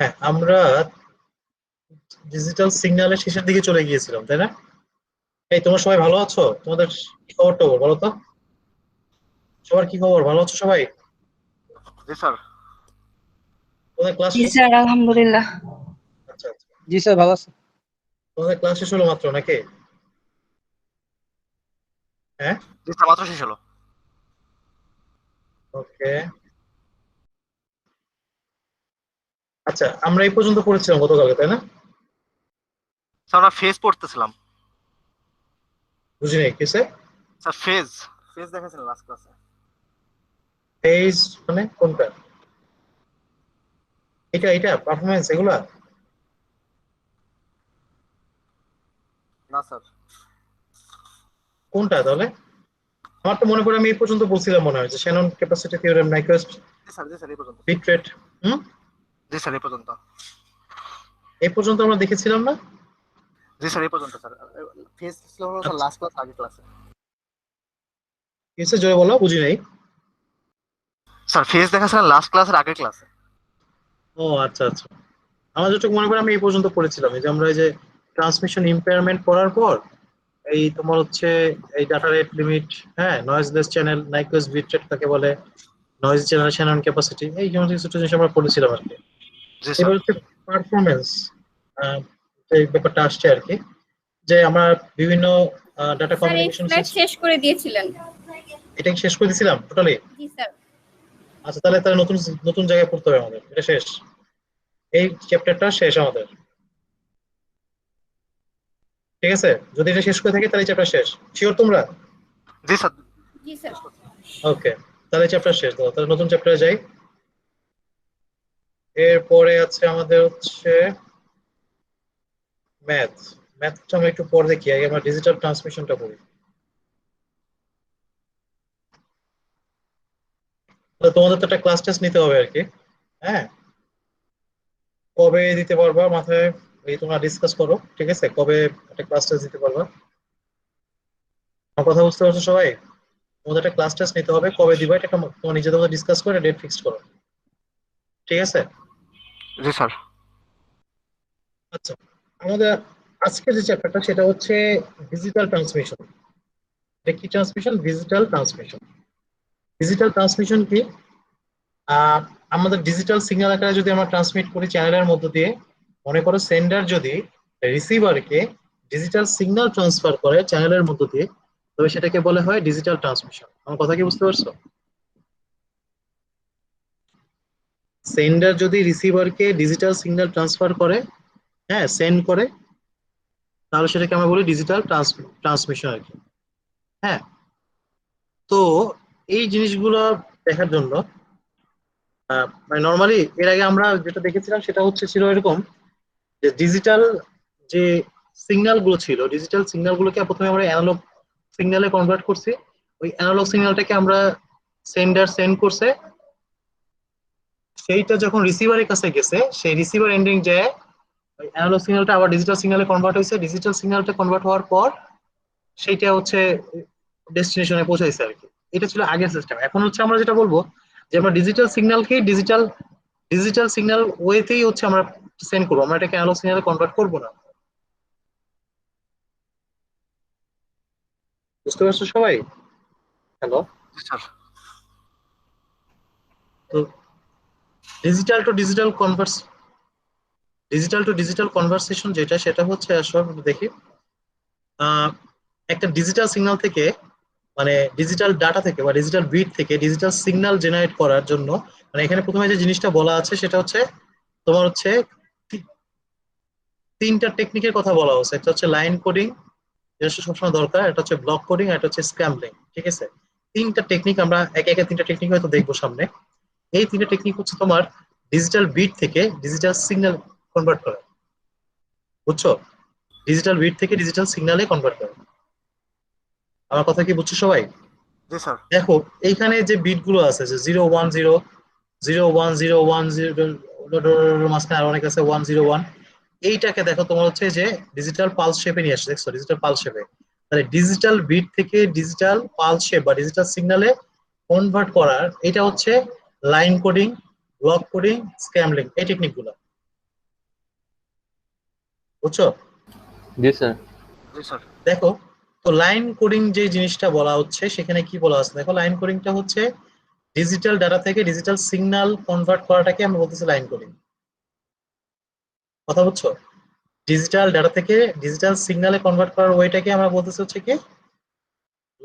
হ্যাঁ, আমরা ডিজিটাল সিগন্যালের শেষের দিকে চলে গিয়েছিলাম, তাই না? এই, তোমরা সবাই ভালো আছো? তোমাদের কি খবর টবর বলো তো? সবার কি খবর, ভালো আছো সবাই? জি স্যার। তোমাদের ক্লাস জি শেষ? স্যার, আলহামদুলিল্লাহ। আচ্ছা আচ্ছা। জি স্যার, ভালো আছে। তোমাদের ক্লাস শেষ হলো মাত্র নাকি? হ্যাঁ। জি স্যার, মাত্র শেষ হলো। ওকে। আচ্ছা, আমরা এই পর্যন্ত পড়েছিলাম গতকালকে, তাই না? স্যার আমরা ফেজ পড়তেছিলাম। বুঝিনি কিসে। স্যার ফেজ ফেজ দেখেছিলেন লাস্ট ক্লাসে? ফেজ মানে কোনটা? এটা এটা পারফরমেন্স এগুলা? না স্যার। কোনটা তাহলে? আমার তো মনে পড়ে আমি এই পর্যন্ত বলছিলাম, মনে হয় যে শ্যানন ক্যাপাসিটি থিওরেম, নাইকুয়েস্ট জি স্যার, জি স্যার এই পর্যন্ত স্যার। Bit rate. হুম। জি স্যার এই পর্যন্ত। এই পর্যন্ত আমরা দেখেছিলাম না? জি স্যার এই পর্যন্ত স্যার। ফেজ ছিল হলো স্যার আচ্ছা, লাস্ট ক্লাস, আগের ক্লাসে। কিসে জয় বলো, বুঝি নাই। স্যার ফেজ দেখাছিলেন লাস্ট ক্লাসের আগের ক্লাসে। ও আচ্ছা আচ্ছা। আমার যেটুকু মনে পড়ে আমি এই পর্যন্ত পড়েছিলাম, এই যে আমরা এই যে ট্রান্সমিশন ইম্পেয়ারমেন্ট পড়ার পর এই তোমার হচ্ছে এই ডাটা রেট লিমিট, হ্যাঁ, নয়েজলেস চ্যানেল, নাইকুয়েস্ট বিট রেট তাকে বলে, নয়েজ জেনারেশন, শ্যানন ক্যাপাসিটি, এই সমস্ত কিছু জিনিস আমরা পড়েছিলাম আর কি। জি স্যার। এবার হচ্ছে পারফরমেন্স, যে ব্যাপারটা আসছে আর কি, যে আমরা বিভিন্ন ডাটা স্যার এই কমিউনিকেশন ফ্ল্যাট সিস্টেম। শেষ করে দিয়েছিলেন। এটা কি শেষ করে দিয়েছিলাম টোটালি? জি স্যার। আচ্ছা, তাহলে তাহলে নতুন নতুন জায়গায় পড়তে হবে আমাদের, এটা শেষ, এই চ্যাপ্টারটা শেষ আমাদের। ঠিক আছে, যদি এটা শেষ করে থাকি তাহলে চ্যাপ্টার শেষ। শিওর তোমরা? জি স্যার। জি স্যার। ওকে, তাহলে চ্যাপ্টার শেষ দাও, তাহলে নতুন চ্যাপ্টারে যাই। এরপরে আছে আমাদের হচ্ছে ম্যাথ। ম্যাথটা আমরা একটু পরে দেখি, আগে আমরা ডিজিটাল ট্রান্সমিশনটা করি। তাহলে তোমাদের তো একটা ক্লাস টেস্ট নিতে হবে আর কি। হ্যাঁ, কবে দিতে পারবা মাথায়, এই তোমরা ডিসকাস করো, ঠিক আছে, কবে একটা ক্লাস টেস্ট দিতে পারবা। আমার কথা বুঝতে পারছো সবাই? তোমাদের একটা ক্লাস টেস্ট নিতে হবে, কবে দিবা এটা তোমার নিজেদের মধ্যে ডিসকাস করে ডেট ফিক্সড করো, ঠিক আছে? জি স্যার। আচ্ছা, আমাদের আজকের যে চ্যাপ্টারটা সেটা হচ্ছে ডিজিটাল ট্রান্সমিশন। এটা কি transmission? Digital transmission. Digital transmission কি? আহ, আমাদের ডিজিটাল সিগন্যাল আকারে যদি আমরা ট্রান্সমিট করি চ্যানেলের মধ্য দিয়ে, মনে করো সেন্ডার যদি রিসিভারকে ডিজিটাল সিগন্যাল ট্রান্সফার করে চ্যানেলের মধ্য দিয়ে, তবে সেটাকে বলা হয় ডিজিটাল ট্রান্সমিশন। আমার কথা কি বুঝতে পারছো? সেন্ডার যদি রিসিভারকে ডিজিটাল সিগন্যাল ট্রান্সফার করে, হ্যাঁ, সেন্ড করে, তাহলে সেটাকে আমরা বলি ডিজিটাল ট্রান্সমিশন আর কি। হ্যাঁ, তো এই জিনিসগুলো দেখার জন্য মানে নর্মালি এর আগে আমরা যেটা দেখেছিলাম সেটা হচ্ছে ছিল এরকম, যে ডিজিটাল যে সিগন্যাল গুলো ছিল, ডিজিটাল সিগন্যাল গুলোকে প্রথমে আমরা অ্যানালগ সিগন্যালে কনভার্ট করছি। ওই অ্যানালগ সিগন্যালটাকে আমরা সেন্ডার সেন্ড করছে, সেইটা যখন রিসিভারের কাছে গেছে, সেই রিসিভার এন্ডিং যায় ওই অ্যানালগ সিগন্যালটা আবার ডিজিটাল সিগন্যালে কনভার্ট হয়েছে, ডিজিটাল সিগন্যালটা কনভার্ট হওয়ার পর সেইটা হচ্ছে ডেস্টিনেশনে পৌঁছাইছে আর কি। এটা ছিল আগের সিস্টেম। এখন হচ্ছে আমরা যেটা বলবো যে আমরা ডিজিটাল সিগন্যালকে ডিজিটাল ডিজিটাল সিগন্যাল ওয়েতেই হচ্ছে আমরা সেন্ড করবো, আমরা এটাকে অ্যানালগ সিগন্যালে কনভার্ট করবো না। বুঝতে পারছো সবাই? হ্যালো। জি স্যার। তো digital to digital digital to digital conversation যেটা, সেটা হচ্ছে আসলে দেখি, আহ, একটা ডিজিটাল সিগন্যাল থেকে, মানে ডিজিটাল ডাটা থেকে বা ডিজিটাল বিট থেকে ডিজিটাল সিগন্যাল জেনারেট করার জন্য, মানে এখানে প্রথমে যে জিনিসটা বলা আছে সেটা হচ্ছে তোমার হচ্ছে তি- তিনটা টেকনিকের কথা বলা হচ্ছে। একটা হচ্ছে লাইন কোডিং, যেটা হচ্ছে সবসময় দরকার, এটা হচ্ছে ব্লক কোডিং, আর এটা হচ্ছে স্ক্র্যাম্বলিং, ঠিক আছে? তিনটা টেকনিক আমরা একে একে তিনটা টেকনিক হয়তো দেখবো সামনে। এই তিনটা টেকনিক হচ্ছে তোমার ডিজিটাল বিট থেকে ডিজিটাল সিগন্যাল কনভার্ট করা, বুঝছো? ডিজিটাল বিট থেকে ডিজিটাল সিগন্যালে কনভার্ট করা। আমার কথা কি বুঝছো সবাই? জি স্যার। দেখো, এইখানে যে বিট গুলো আছে, যে 0 1 0, 0 1 0 1 0, মাঝখানে আর অনেক আছে 1 0 1, এইটাকে দেখো তোমার হচ্ছে যে ডিজিটাল পালস শেপে নিয়ে আসছে, দেখছো, ডিজিটাল পালস শেপে। তাহলে ডিজিটাল বিট থেকে ডিজিটাল পালস শেপ বা ডিজিটাল সিগন্যালে কনভার্ট করার এটা হচ্ছে লাইন কোডিং, ব্লক কোডিং, স্ক্র্যাম্বলিং, এই টেকনিক গুলো। বুঝছো? জি স্যার। জি স্যার। দেখো, তো লাইন কোডিং যে জিনিসটা বলা হচ্ছে সেখানে কি বলা আছে দেখো, লাইন কোডিংটা হচ্ছে ডিজিটাল ডাটা থেকে ডিজিটাল সিগন্যাল কনভার্ট করাটাকে আমরা বলতেছি লাইন কোডিং। কথা বুঝছো? ডিজিটাল ডাটা থেকে ডিজিটাল সিগন্যালে কনভার্ট করার ওইটাকে আমরা বলতেছি হচ্ছে কি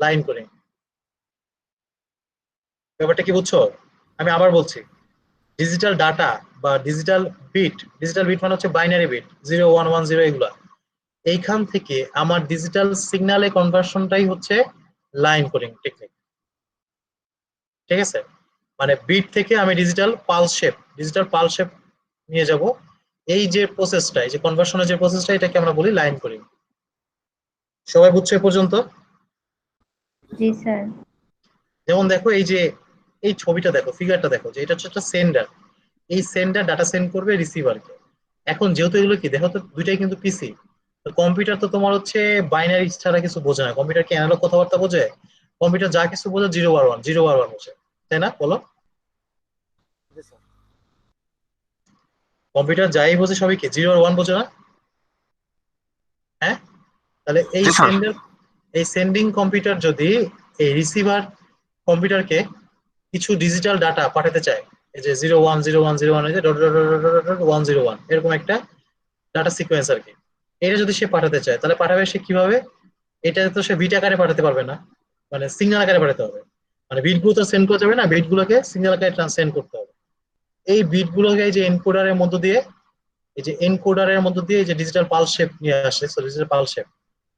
লাইন কোডিং। ব্যাপারটা কি বুঝছো? আমি আবার বলছি, ডিজিটাল ডাটা বা ডিজিটাল বিট মানে হচ্ছে বাইনারি বিট, 0 1 1 0 এগুলা, এইখান থেকে আমার ডিজিটাল সিগন্যালে কনভার্সনটাই হচ্ছে লাইন কোডিং টেকনিক। ঠিক আছে? মানে বিট থেকে আমি ডিজিটাল পালস শেপ নিয়ে যাব। এই যে প্রসেসটা, এই যে কনভার্সনের যে প্রসেসটা, এটাকে আমরা বলি লাইন কোডিং। সবাই বুঝছো এ পর্যন্ত? জি স্যার। যেমন দেখো, এই যে এই ছবিটা দেখো, ফিগারটা দেখো, যে এটা হচ্ছে একটা সেন্ডার। এই সেন্ডার ডাটা সেন্ড করবে রিসিভারকে। এখন যেহেতু এগুলো কি দেখো তো, দুইটাই কিন্তু পিসি। তো কম্পিউটার তো তোমার হচ্ছে বাইনারি ছাড়া কিছু বোঝে না। কম্পিউটার কি অ্যানালগ কথাবার্তা বোঝে? কম্পিউটার যা কিছু বোঝে 0 আর 1, 0 আর 1 বোঝে, তাই না বলো? জি স্যার। কম্পিউটার যাই বোঝে সবই কি 0 আর 1 বোঝে না? হ্যাঁ। তাহলে জি স্যার। এই সেন্ডিং কম্পিউটার যদি এই রিসিভার কম্পিউটারকে কিছু ডিজিটাল ডাটা পাঠাতে চায়, এই যে 0 1 0 1 0 1, এই যে dot dot dot dot dot 1 0 1, এরকম একটা ডাটা সিকোয়েন্স আর কি, এটা যদি সে পাঠাতে চায় তাহলে পাঠাবে সে কিভাবে? এটা তো সে বিট আকারে পাঠাতে পারবে না, মানে সিগন্যাল আকারে পাঠাতে হবে। মানে বিট গুলো তো সেন্ড করা যাবে না, বিট গুলোকে সিগন্যাল আকারে সেন্ড করতে হবে। এই বিট গুলোকে এই যে এনকোডারের মধ্য দিয়ে, এই যে ডিজিটাল পালস শেপ নিয়ে আসে, ডিজিটাল পালস শেপ,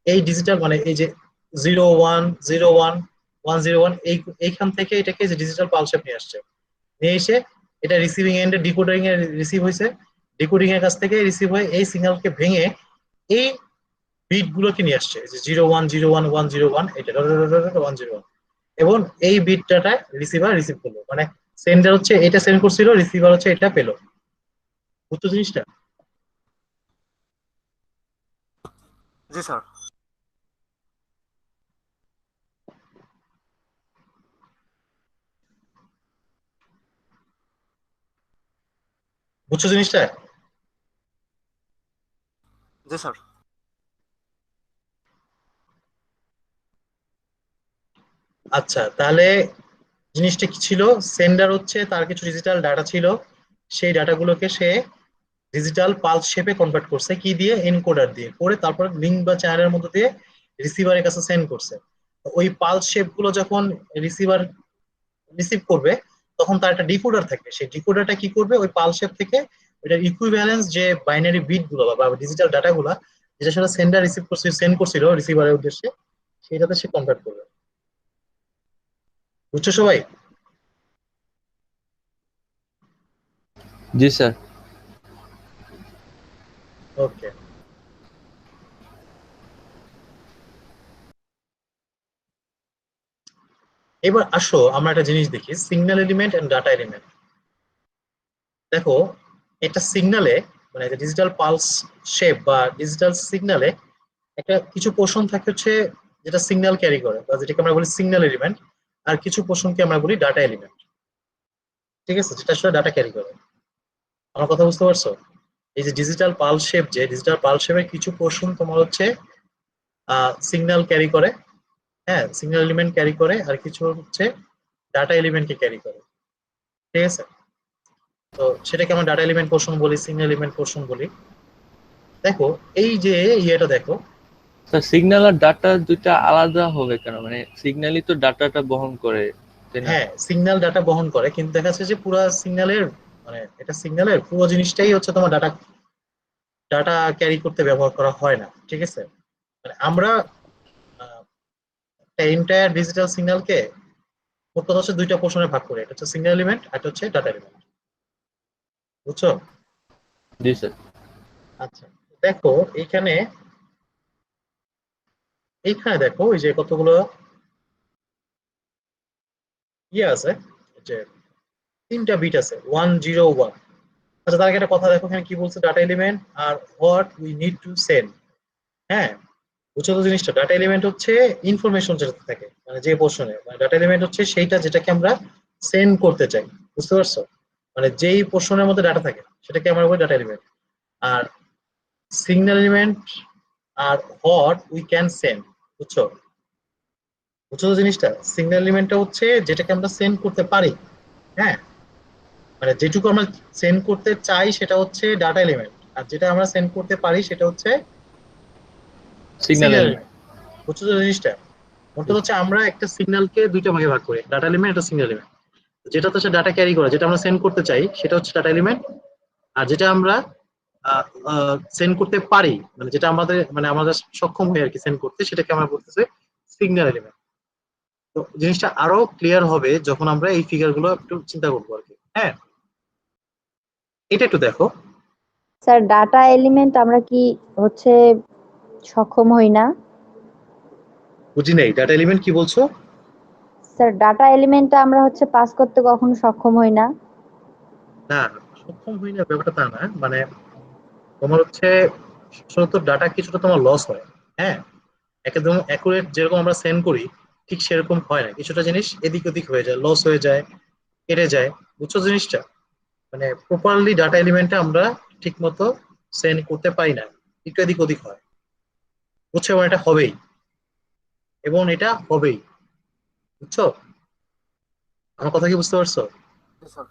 এই ডিজিটাল মানে এই যে 0 1 0 1 1 0 1, এইখান থেকে এটাকে যে ডিজিটাল পালস শেপ নিয়ে আসছে, নিয়ে এসে এটা রিসিভিং এন্ডে ডিকোডিং এ রিসিভ হয়েছে, ডিকোডিং এর কাছ থেকে রিসিভ হয়ে এই সিগন্যালকে ভেঙে এই বিট গুলোকে নিয়ে আসছে, যে 0 1 0 1 1 0 1, এটা 1 0 1, এবং এই বিটটা রিসিভার রিসিভ করলো। মানে সেন্ডার হচ্ছে এটা সেন্ড করছিল, রিসিভার হচ্ছে এটা পেলো। বুঝছো জিনিসটা? জি স্যার। বুঝছো জিনিসটা? জি স্যার। আচ্ছা, তাহলে জিনিসটা কি ছিল? সেন্ডার হচ্ছে তার কিছু ডিজিটাল ডাটা ছিল, সেই ডাটাগুলোকে সে ডিজিটাল পালস শেপে কনভার্ট করছে কি দিয়ে? এনকোডার দিয়ে করে, তারপর লিঙ্ক বা চ্যানেলের মধ্যে দিয়ে রিসিভারের কাছে সেন্ড করছে। তো ওই পালস শেপ গুলো যখন রিসিভার রিসিভ করবে, তখন তার একটা ডিকোডার থাকবে, সেই ডিকোডারটা কি করবে? ওই পালস শেপ থেকে ওইটার ইকুইভ্যালেন্স যে বাইনারি বিট গুলো বা ডিজিটাল ডাটা গুলা, যেটা সেটা সেন্ডার রিসিভ করছে, সেন্ড করছিল রিসিভারের উদ্দেশ্যে, সেটাতে সে কনভার্ট করবে। বুঝছো সবাই? জি স্যার। ওকে। এবার আসো আমরা একটা জিনিস দেখি, signal element and data element. দেখো, একটা সিগন্যালে, মানে ডিজিটাল পালস শেপ বা ডিজিটাল সিগন্যালে একটা কিছু পোর্শন থাকে হচ্ছে যেটা সিগন্যাল ক্যারি করে বা যেটাকে আমরা বলি সিগন্যাল এলিমেন্ট, আর কিছু পোর্শনকে আমরা বলি ডাটা এলিমেন্ট। ঠিক আছে? যেটা আসলে ডাটা ক্যারি করে। আমার কথা বুঝতে পারছো? এই যে ডিজিটাল পালস শেপের কিছু পোর্শন তোমার হচ্ছে সিগন্যাল ক্যারি করে, হ্যাঁ, সিগন্যাল এলিমেন্ট ক্যারি করে, আর কিছু হচ্ছে ডাটা এলিমেন্টকে ক্যারি করে। ঠিক আছে? তো সেটাকে আমরা ডাটা এলিমেন্ট পোর্শন বলি, সিগন্যাল এলিমেন্ট পোর্শন বলি। দেখো, এই যে ইয়েটা দেখো। স্যার সিগন্যাল আর ডাটা দুইটা আলাদা হবে কেন? মানে সিগন্যালই তো ডাটাটা বহন করে, তাই না? হ্যাঁ, সিগন্যাল ডাটা বহন করে, কিন্তু দেখা যাচ্ছে যে পুরো সিগন্যালের, মানে এটা সিগন্যালের পুরো জিনিসটাই হচ্ছে তোমার ডাটা ডাটা ক্যারি করতে ব্যবহার করা হয় না। ঠিক আছে? মানে আমরা এন্টায়ার ডিজিটাল সিগন্যালকে মোট কথা হচ্ছে দুইটা পোর্শনে ভাগ করে, এটা হচ্ছে সিগন্যাল এলিমেন্ট আর একটা হচ্ছে ডাটা এলিমেন্ট। বুঝছো? জি স্যার। আচ্ছা, দেখো এইখানে, দেখো ওই যে কতগুলো ইয়ে আছে, যে তিনটা বিট আছে, 1 0 1। আচ্ছা, তার আগে একটা কথা দেখো, এখানে কি বলছে? ডাটা এলিমেন্ট আর what we need to send. হ্যাঁ, বুঝছো তো জিনিসটা? ডাটা এলিমেন্ট হচ্ছে ইনফরমেশন যেটা থাকে, মানে যে পোর্শনে, মানে ডাটা এলিমেন্ট হচ্ছে সেইটা যেটাকে আমরা সেন্ড করতে চাই। বুঝতে পারছো? মানে যেই পোর্শনের মধ্যে ডাটা থাকে সেটাকে আমরা বলি ডাটা এলিমেন্ট। আর সিগন্যাল এলিমেন্ট আর হোয়াট উই ক্যান সেন্ড। বুঝছো? বুঝছো তো জিনিসটা? সিগন্যাল এলিমেন্টটা হচ্ছে যেটাকে আমরা সেন্ড করতে পারি। হ্যাঁ, মানে যেটুকু আমরা সেন্ড করতে চাই সেটা হচ্ছে ডাটা এলিমেন্ট, আর যেটা আমরা সেন্ড করতে পারি সেটা হচ্ছে সিগন্যাল সিগন্যাল এলিমেন্ট। এলিমেন্ট। বুঝছো তো জিনিসটা? অর্থাৎ হচ্ছে আমরা একটা সিগন্যালকে দুইটা ভাগে ভাগ করি, ডাটা এলিমেন্ট একটা সিগন্যাল এলিমেন্ট। যেটা তো সে ডাটা ক্যারি করে, যেটা আমরা সেন্ড করতে চাই সেটা হচ্ছে ডাটা এলিমেন্ট, আর যেটা আমরা সেন্ড করতে পারি, মানে যেটা আমাদের মানে আমরা সক্ষম হই আর কি সেন্ড করতে, সেটাকে আমরা বলতেছি সিগন্যাল এলিমেন্ট। তো জিনিসটা আরো ক্লিয়ার হবে যখন আমরা এই ফিগার গুলো একটু চিন্তা করবো আর কি। হ্যাঁ, এটা একটু দেখো। স্যার ডাটা এলিমেন্ট আমরা কি হচ্ছে সক্ষম হই না? বুঝি নাই, ডাটা এলিমেন্ট কি বলছো? স্যার ডাটা এলিমেন্টটা আমরা হচ্ছে পাস করতে কখনো সক্ষম হই না? না, সক্ষম হই না ব্যাপারটা তা না, মানে তোমার হচ্ছে আসলে তো ডাটা কিছুটা তোমার লস হয়। হ্যাঁ, একদম অ্যাকুরেট যেরকম আমরা সেন্ড করি ঠিক সেরকম হয় না, কিছুটা জিনিস এদিক ওদিক হয়ে যায়, লস হয়ে যায়, কেটে যায়। বুঝছো জিনিসটা? মানে প্রপারলি ডাটা এলিমেন্টে আমরা ঠিক মতো সেন্ড করতে পারি না, একটু এদিক ওদিক হয়। বুঝছো? এবং এটা হবেই, এবং এটা হবেই। বুঝছো আমার কথা কি বুঝতে পারছো? স্যার।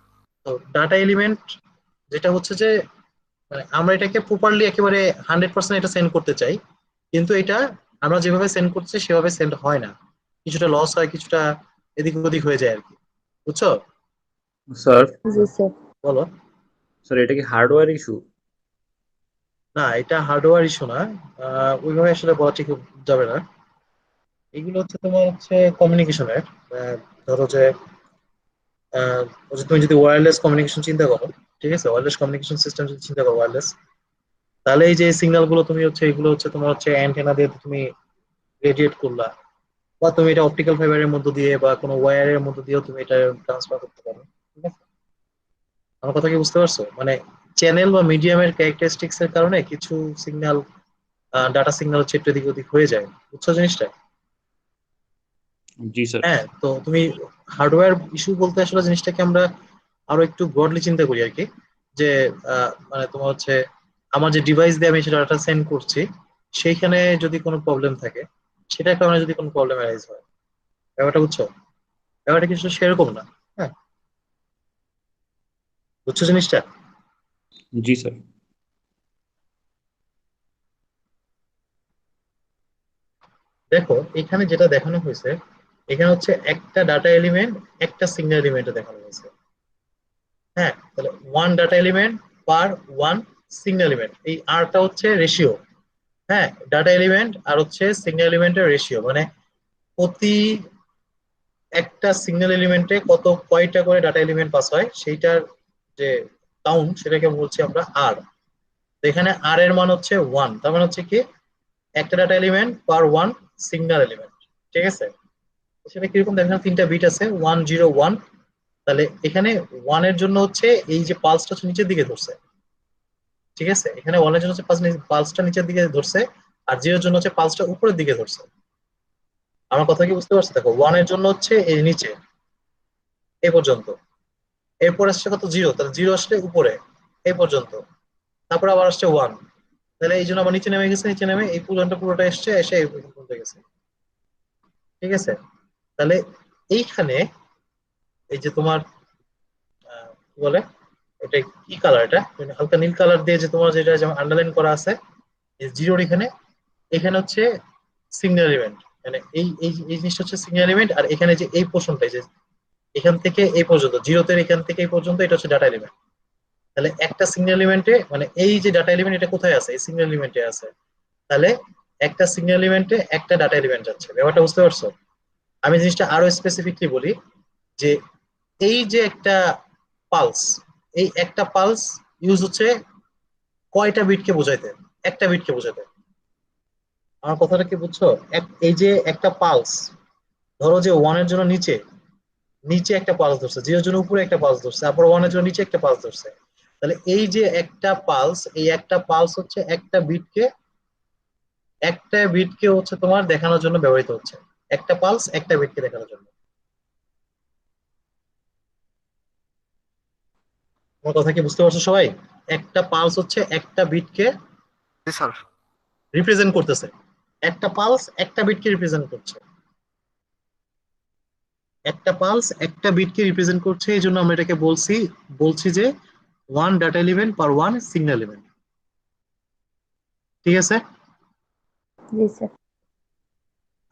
তো ডাটা এলিমেন্ট যেটা হচ্ছে যে মানে আমরা এটাকে প্রপারলি একেবারে 100% এটা সেন্ড করতে চাই, কিন্তু এটা আমরা যেভাবে সেন্ড করছি সেভাবে সেন্ড হয় না, কিছুটা লস হয়, কিছুটা এদিক ওদিক হয়ে যায় আর কি। বুঝছো? স্যার, জি স্যার। বলো। স্যার এটা কি হার্ডওয়্যার ইস্যু? না, এটা হার্ডওয়্যার ইস্যু না, ওইভাবে আসলে বলা ঠিক যাবে না। এগুলো হচ্ছে তোমার হচ্ছে কমিউনিকেশনের। ধরো যে ওই যে তুমি যদি ওয়্যারলেস কমিউনিকেশন চিন্তা করো, ঠিক আছে, ওয়্যারলেস কমিউনিকেশন সিস্টেম যদি চিন্তা করো ওয়্যারলেস, তাহলে এই যে সিগন্যাল গুলো তুমি হচ্ছে এগুলো হচ্ছে তোমার হচ্ছে অ্যান্টেনা দিয়ে তুমি রেডিয়েট করলা, বা তুমি এটা অপটিক্যাল ফাইবারের মধ্য দিয়ে বা কোনো ওয়্যারের মধ্য দিয়েও তুমি এটা ট্রান্সফার করতে পারো। ঠিক আছে? আমার কথা কি বুঝতে পারছো? মানে চ্যানেল বা মিডিয়ামের ক্যারেক্টারিস্টিক্স এর কারণে কিছু সিগন্যাল, ডাটা সিগন্যাল হচ্ছে একটু এদিক ওদিক হয়ে যায়। বুঝছো জিনিসটা? জি স্যার। হ্যাঁ, তো তুমি হার্ডওয়্যার ইস্যু বলতে আসলে জিনিসটাকে আমরা আরো একটু ব্রডলি চিন্তা করি আর কি, যে মানে তোমার হচ্ছে আমার যে ডিভাইস দিয়ে আমি সেটা ডাটা সেন্ড করছি সেইখানে যদি কোনো প্রবলেম থাকে, সেটার কারণে যদি কোনো প্রবলেম অ্যারাইজ হয়। ব্যাপারটা বুঝছো? ব্যাপারটা কিছু সেরকম না। হ্যাঁ, বুঝছো জিনিসটা? জি স্যার। দেখো এখানে যেটা দেখানো হয়েছে, এখানে হচ্ছে একটা ডাটা এলিমেন্ট একটা সিগন্যাল এলিমেন্ট দেখানো হয়েছে। হ্যাঁ, তাহলে ওয়ান ডাটা এলিমেন্ট পার ওয়ান সিগন্যাল এলিমেন্ট, এই আরটা হচ্ছে রেশিও। হ্যাঁ, ডাটা এলিমেন্ট আর হচ্ছে সিগন্যাল এলিমেন্টের রেশিও, মানে প্রতি একটা সিগন্যাল এলিমেন্টে কয়টা করে ডাটা এলিমেন্ট পাস হয় সেইটার যে কাউন্ট সেটাকে বলছি আমরা আর। তো এখানে আর এর মান হচ্ছে ওয়ান, তার মানে হচ্ছে কি একটা ডাটা এলিমেন্ট পার ওয়ান সিগন্যাল এলিমেন্ট। ঠিক আছে? সেটা কিরকম দেখেন, তিনটা বিট আছে 1 0 1। তাহলে এখানে ওয়ান এর জন্য হচ্ছে এই যে পালসটা হচ্ছে নিচের দিকে ধরছে। ঠিক আছে, এখানে ওয়ান এর জন্য হচ্ছে পালসটা নিচের দিকে ধরছে, আর জিরোর জন্য হচ্ছে পালসটা উপরের দিকে ধরছে। আমার কথা কি বুঝতে পারছো? দেখো ওয়ান এর জন্য হচ্ছে এই নিচে এই পর্যন্ত, এরপর আসছে কত জিরো, তাহলে জিরো আসলে উপরে এই পর্যন্ত, তারপর আবার আসছে ওয়ান, তাহলে এই জন্য আবার নিচে নেমে গেছে, নিচে নেমে এই পুরোটা পুরোটা এসছে, এসে এই পর্যন্ত গেছে। ঠিক আছে? তাহলে এইখানে এই যে তোমার কি বলে, এটা কি কালার, এটা মানে হালকা নীল কালার দিয়ে যে তোমার যেটা যেমন আন্ডারলাইন করা আছে জিরোর এখানে, এখানে হচ্ছে সিগন্যাল এলিমেন্ট, মানে এই এই এই জিনিসটা হচ্ছে সিগন্যাল এলিমেন্ট, আর এখানে যে এই পোর্শনটা যে এখান থেকে এই পর্যন্ত জিরোতে এখান থেকে এই পর্যন্ত এটা হচ্ছে ডাটা এলিমেন্ট। তাহলে একটা সিগন্যাল এলিমেন্টে মানে এই যে ডাটা এলিমেন্ট এটা কোথায় আছে, এই সিগন্যাল এলিমেন্টে আছে। তাহলে একটা সিগন্যাল এলিমেন্টে একটা ডাটা এলিমেন্ট যাচ্ছে। ব্যাপারটা বুঝতে পারছো? আমি জিনিসটা আরো স্পেসিফিকলি বলি, যে এই যে একটা পালস, এই একটা পালস ইউজ হচ্ছে কয়টা বিটকে বোঝাইতে? একটা বিটকে বোঝাতে। আমার কথাটা কি বুঝছো? এই যে একটা পালস, ধরো যে ওয়ান এর জন্য নিচে নিচে একটা পালস ধরছে, জিরোর জন্য উপরে একটা পালস ধরছে, তারপর ওয়ানের জন্য নিচে একটা পালস ধরছে। তাহলে এই যে একটা পালস, এই একটা পালস হচ্ছে একটা বিটকে হচ্ছে তোমার দেখানোর জন্য ব্যবহৃত হচ্ছে। একটা পালস একটা বিটকে দেখানোর জন্য। আমার কথা কি বুঝতে পারছো সবাই? একটা পালস হচ্ছে একটা বিটকে জি স্যার। রিপ্রেজেন্ট করতেছে। একটা পালস একটা বিটকে রিপ্রেজেন্ট করছে, একটা পালস একটা বিটকে রিপ্রেজেন্ট করছে, এই জন্য আমরা এটাকে বলছি যে ওয়ান ডাটা এলিমেন্ট পার ওয়ান সিগন্যাল এলিমেন্ট। ঠিক আছে? জি স্যার।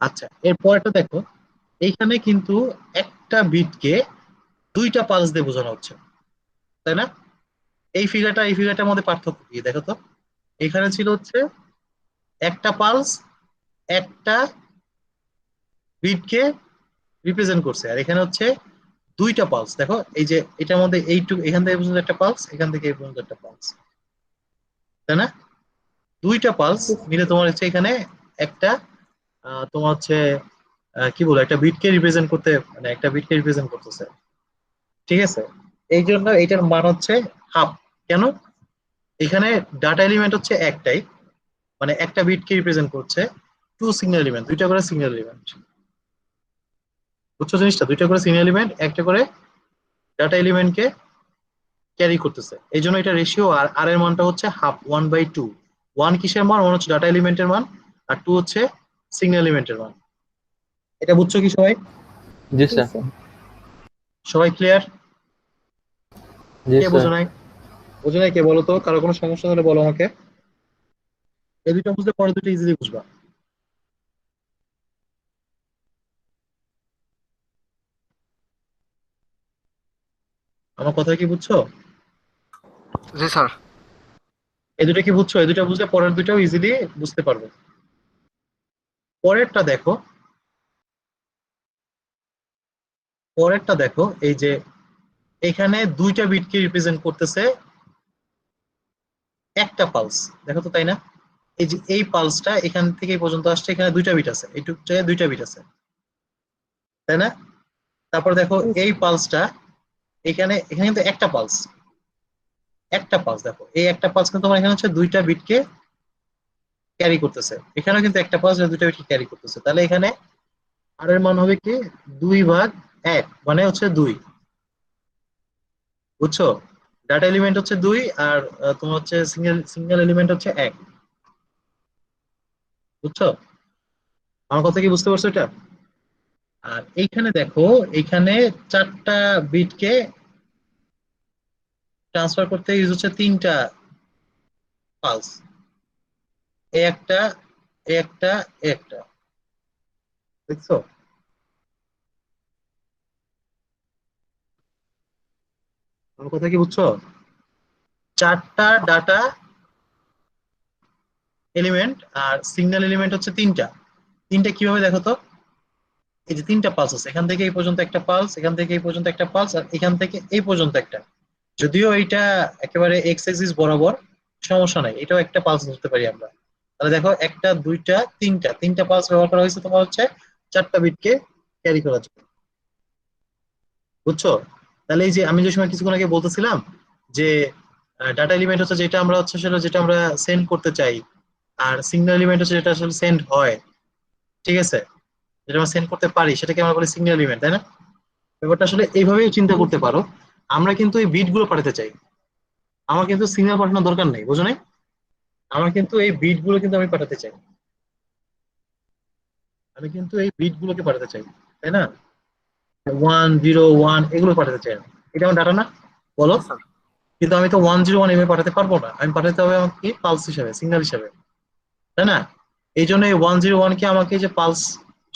আচ্ছা, এর পরেরটা দেখো, এইখানে কিন্তু একটা বিটকে দুইটা পালস দিয়ে বোঝানো হচ্ছে, তাই না? এই ফিগারটার মধ্যে পার্থক্য কি দেখো তো। এখানে ছিল হচ্ছে একটা পালস একটা বিটকে রিপ্রেজেন্ট করছে, আর এখানে হচ্ছে দুইটা পালস। দেখো এই যে এটার মধ্যে এইটুকু, এখান থেকে এই পর্যন্ত একটা পালস, এখান থেকে এই পর্যন্ত একটা পালস, তাই না? দুইটা পালস জি মিলে তোমার হচ্ছে এখানে একটা তোমার হচ্ছে কি বলবো, একটা বিটকে রিপ্রেজেন্ট করতে, মানে একটা বিটকে রিপ্রেজেন্ট করতেছে। ঠিক আছে? এই জন্য এটার মান হচ্ছে হাফ। কেন? এখানে ডাটা এলিমেন্ট হচ্ছে একটাই, মানে একটা বিটকে রিপ্রেজেন্ট করছে, টু সিগন্যাল এলিমেন্ট, দুইটা করে সিগন্যাল এলিমেন্ট। বুঝছো জিনিসটা? দুইটা করে সিগন্যাল এলিমেন্ট একটা করে ডাটা এলিমেন্টকে ক্যারি করতেছে, এই জন্য এটা রেশিও। আর আর এর মানটা হচ্ছে হাফ, 1/2। ওয়ান কিসের মান? ওয়ান হচ্ছে ডাটা এলিমেন্টের মান, আর টু হচ্ছে সিগন্যাল এলিমেন্টের মান। এটা বুঝছো কি সবাই? জি জি স্যার। স্যার। সবাই ক্লিয়ার? জি কে স্যার। বোঝো নাই? বোঝো নাই কে বলো তো, কারো কোনো সমস্যা হলে বলো আমাকে। এই দুটো বুঝলে পরে দুটো ইজিলি বুঝবা। আমার কথা কি বুঝছো? জি স্যার। এই দুটো কি বুঝছো? এই দুটো বুঝলে পরের দুটাও ইজিলি বুঝতে পারবে। পরেরটা দেখো, পরেরটা দেখো, এই যে এখানে দুইটা বিটকে রিপ্রেজেন্ট করতেছে একটা পালস। দেখো তো, তাই না? এই যে এই পালসটা এখান থেকে এই পর্যন্ত আসছে, এখানে দুইটা বিট আছে, এইটুক জায়গায় দুইটা বিট আছে, তাই না? তারপর দেখো জি এই স্যার। পালসটা এখানে, এখানে কিন্তু একটা পালস, একটা পালস। দেখো এই একটা পালস কিন্তু তোমার এখানে হচ্ছে দুইটা বিটকে ক্যারি করতেছে, এখানেও কিন্তু একটা পালস দুইটা বিটকে ক্যারি করতেছে, তাহলে এখানে আর এর মান হবে কি 2/1, মানে হচ্ছে 2। বুঝছো? ডাটা এলিমেন্ট হচ্ছে 2, আর তোমার হচ্ছে সিঙ্গেল সিঙ্গেল এলিমেন্ট হচ্ছে 1। বুঝছো? আমার কথা কি বুঝতে পারছো এটা? আর এইখানে দেখো, এইখানে চারটা বিটকে ট্রান্সফার করতে ইউজ হচ্ছে তিনটা পালস, এ একটা, এ একটা, এ একটা। দেখছো? আমার কথা কি বুঝছো? চারটা ডাটা এলিমেন্ট আর সিগন্যাল এলিমেন্ট হচ্ছে তিনটা। তিনটা কিভাবে দেখো তো। এই যে তিনটা পালস আছে, এখান থেকে এই পর্যন্ত একটা পালস, এখান থেকে এই পর্যন্ত একটা পালস, আর এখান থেকে এই পর্যন্ত একটা। যদিও এইটা একেবারে এক্স অ্যাক্সিস বরাবর, সমস্যা নাই, এটাও একটা পালস ধরতে পারি আমরা। তাহলে দেখো একটা দুইটা তিনটা, তিনটা পালস ব্যবহার করা হয়েছে তোমার হচ্ছে চারটা বিটকে ক্যারি করার জন্য। বুঝছো? তাহলে এই যে আমি যে সময় কিছুক্ষণ আগে বলতেছিলাম যে ডাটা এলিমেন্ট হচ্ছে যেটা আমরা হচ্ছে সেটা যেটা আমরা সেন্ড করতে চাই, আর সিগন্যাল এলিমেন্ট হচ্ছে যেটা আসলে সেন্ড হয়। ঠিক আছে? যেটা আমরা সেন্ড করতে পারি সেটাকে আমরা বলি সিগন্যাল এলিমেন্ট, তাই না? ব্যাপারটা আসলে এইভাবেই চিন্তা জি করতে স্যার। পারো। আমরা কিন্তু এই বিট গুলো পাঠাতে চাই, আমার কিন্তু সিগন্যাল পাঠানোর দরকার নেই, বুঝো নাই? আমার কিন্তু এই বিট গুলো কিন্তু আমি পাঠাতে চাই, আমি কিন্তু এই বিট গুলোকে পাঠাতে চাই, তাই না? 1 0 1 এগুলো পাঠাতে চাই না। এটা আমার ডাটা না, বলো? জি স্যার। কিন্তু আমি তো 1 0 1 এভাবে পাঠাতে পারবো না, আমি পাঠাতে হবে আমাকে পালস হিসাবে, সিগন্যাল হিসাবে, তাই না? এই জন্য এই 1 0 1 কে আমাকে যে পালস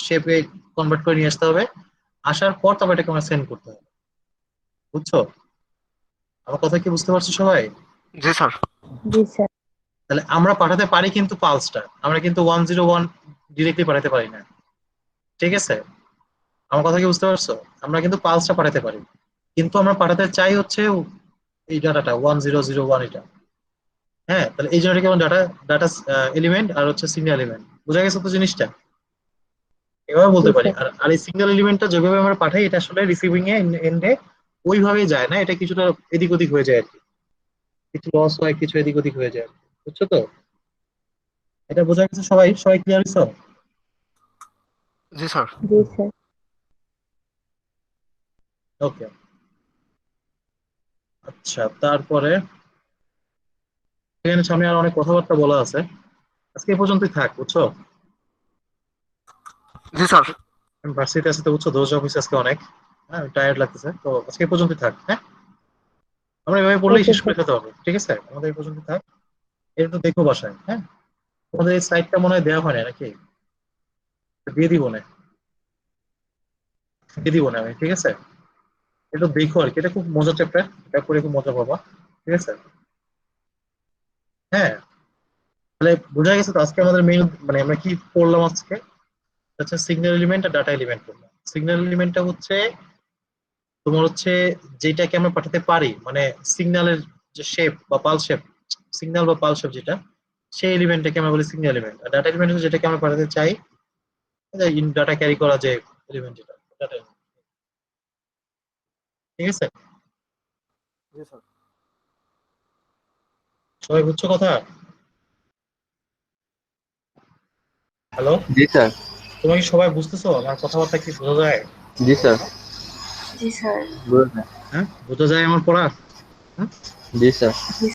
শেপে কনভার্ট করে নিয়ে আসতে হবে, আসার পর তারপর এটাকে আমরা সেন্ড করতে হবে। বুঝছো? আমার কথা কি বুঝতে পারছো সবাই? জি স্যার। জি স্যার। তাহলে আমরা পাঠাতে পারি কিন্তু পালসটা, আমরা কিন্তু 1 0 1 ডিরেক্টলি পাঠাতে পারি না। ঠিক আছে? আমার কথা কি বুঝতে পারছো? আমরা কিন্তু পালসটা পাঠাতে পারি, কিন্তু আমরা পাঠাতে চাই হচ্ছে এই ডাটাটা 1 0 0 1 এটা। হ্যাঁ, তাহলে এই জন্য কেমন ডাটা, ডাটা এলিমেন্ট আর হচ্ছে সিগন্যাল এলিমেন্ট। বোঝা গেছে তো জিনিসটা? এভাবে জি বলতে পারি। স্যার। আর আর এই সিগন্যাল এলিমেন্টটা যেভাবে আমরা পাঠাই, এটা আসলে রিসিভিং এ এন্ডে ওইভাবেই যায় না, এটা কিছুটা এদিক ওদিক হয়ে যায় আর কি, কিছু লস হয়, কিছু এদিক ওদিক হয়ে যায়। বুঝছো তো? এটা বোঝা গেছে সবাই? সবাই ক্লিয়ার হইছো? জি স্যার। জি স্যার। ওকে। আচ্ছা, তারপরে এখানে সামনে আর অনেক কথাবার্তা বলা আছে, আজকে এই পর্যন্তই থাক, বুঝছো? জি স্যার। আমি ভার্সিটিতে আছি তো, বুঝছো, দোষ অফিস আজকে অনেক, হ্যাঁ টায়ার্ড লাগতেছে, তো আজকে এই পর্যন্তই থাক, হ্যাঁ? আমরা এভাবে পড়লেই ওকে শেষ করে স্যার। খেতে হবে, ঠিক আছে? আমাদের এই পর্যন্ত থাক, এটা তো দেখো বাসায়, হ্যাঁ? তোমাদের এই সাইটটা মনে হয় দেওয়া হয় না নাকি? দিয়ে দিব না, দিয়ে দিব না আমি, ঠিক আছে? একটু দেখো আর কি, এটা খুব মজার চ্যাপ্টার, এটা করে খুব মজা পাবা, ঠিক আছে? হ্যাঁ, তাহলে বোঝা গেছে তো আজকে আমাদের মেইন, মানে আমরা কি পড়লাম আজকে? আচ্ছা, সিগন্যাল এলিমেন্ট আর ডাটা এলিমেন্ট পড়লাম। সিগন্যাল এলিমেন্টটা হচ্ছে তোমার হচ্ছে যেটাকে আমরা পাঠাতে পারি, মানে সিগন্যালের যে শেপ বা পাল শেপ, সিগন্যাল বা পাল শেপ যেটা, সেই এলিমেন্টটাকে আমরা বলি সিগন্যাল এলিমেন্ট। আর ডাটা এলিমেন্ট হচ্ছে যেটাকে আমরা পাঠাতে চাই, ডাটা ক্যারি করা যে এলিমেন্ট, যেটা ডাটা এলিমেন্ট, ঠিক আছে? জি স্যার। সবাই বুঝছো কথা? হ্যালো, জি স্যার। তোমরা কি সবাই বুঝতেছো আমার কথাবার্তা? কি বোঝা যায়? জি স্যার। জি স্যার। বুঝলেন? হ্যাঁ, বোঝা যায় আমার পড়া? হ্যাঁ, জি স্যার।